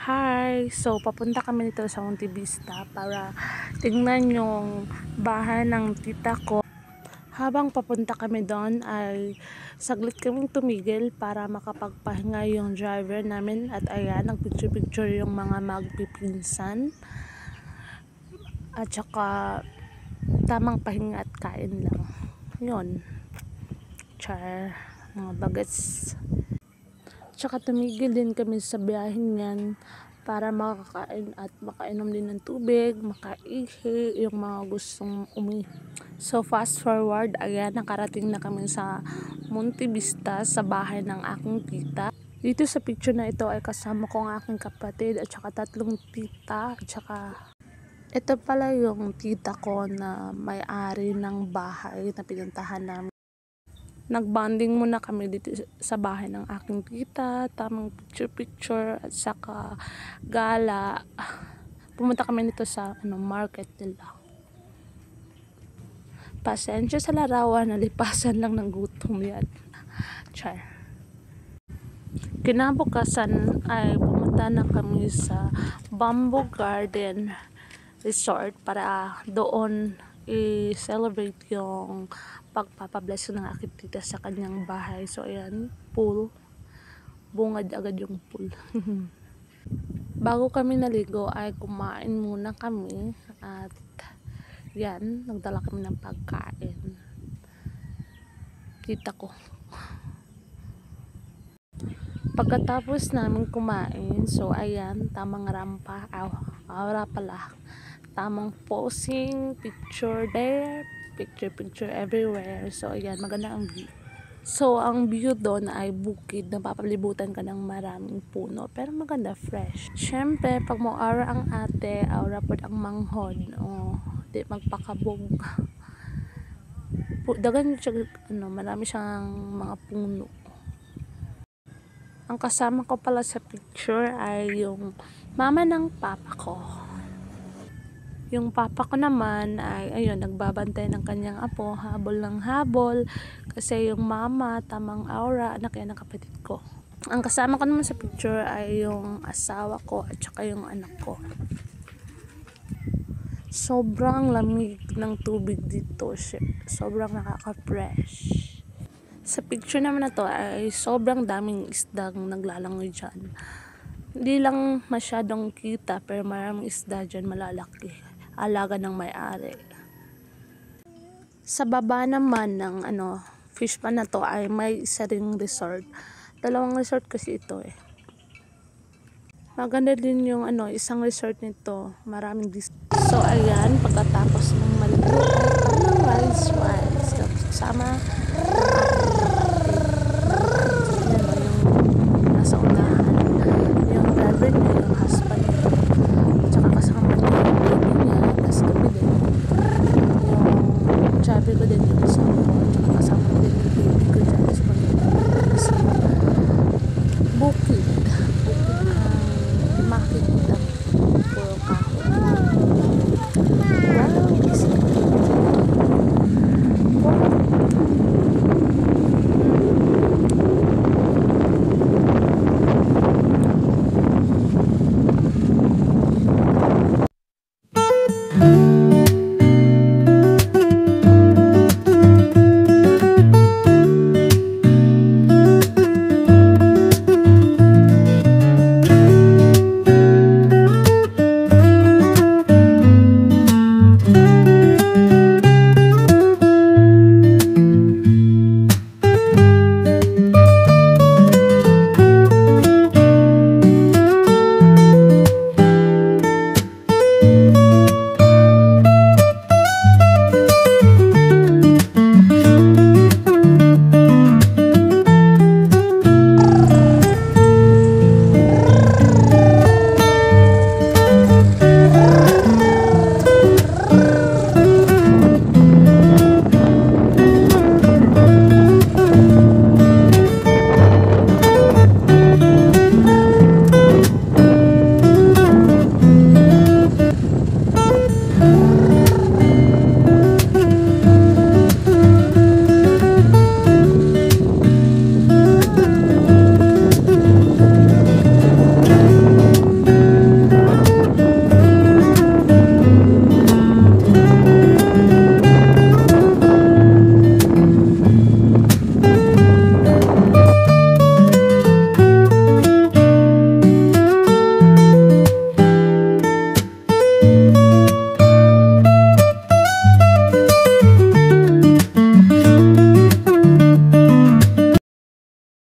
Hi! So, papunta kami dito sa Monte Vista para tingnan yung bahay ng tita ko. Habang papunta kami doon ay saglit kaming tumigil para makapagpahinga yung driver namin at ayan, nagpicture-picture yung mga magpipinsan. At saka tamang pahinga at kain lang. Yun. Char. Mga bagets. Tsaka tumigil din kami sa biyahin yan para makakain at makainom din ng tubig, makaihi, yung mga gustong So fast forward, ayan, nakarating na kami sa Monte Vista sa bahay ng aking tita. Dito sa picture na ito ay kasama ko ang aking kapatid at saka tatlong tita at saka ito pala yung tita ko na may-ari ng bahay na pinuntahan namin. Nagbanding muna kami dito sa bahay ng aking tita, tamang picture at saka gala. Pumunta kami dito sa market nila. Pasensya sa larawan, nalipasan lang ng gutom yan. Char. Kinabukasan ay pumunta na kami sa Bamboo Garden Resort para doon i-celebrate yung pagpapabless ng aking tita sa kanyang bahay. So ayan, pool. Bungad agad yung pool. Bago kami naligo ay kumain muna kami at yan, nagdala kami ng pagkain. Tita ko. Pagkatapos namin kumain, so ayan, tamang rampa, aura pala. Tamang posing, picture there, picture everywhere. So ayan, maganda ang view. So ang view doon ay bukid na papalibutan ka ng maraming puno, pero maganda, fresh. Syempre pag mo aura ang ate, aura pod ang manghod, di magpakabog. Dagan siya, marami siyang mga puno. Ang kasama ko pala sa picture ay yung mama ng papa ko. Yung papa ko naman ay ayun, nagbabantay ng kanyang apo, habol ng habol, kasi yung mama, tamang aura, anak yan ng kapatid ko. Ang kasama ko naman sa picture ay yung asawa ko at saka yung anak ko. Sobrang lamig ng tubig dito, sobrang nakaka-fresh. Sa picture naman na to ay sobrang daming isdang naglalangoy dyan. Hindi lang masyadong kita pero maraming isda dyan malalaki. Alaga ng may-ari. Sa baba naman ng fish pan na to ay may isa ring resort. Dalawang resort kasi ito eh. Maganda din yung isang resort nito. Maraming So ayan, pagkatapos ng maligo ay tamang rice. So, kasama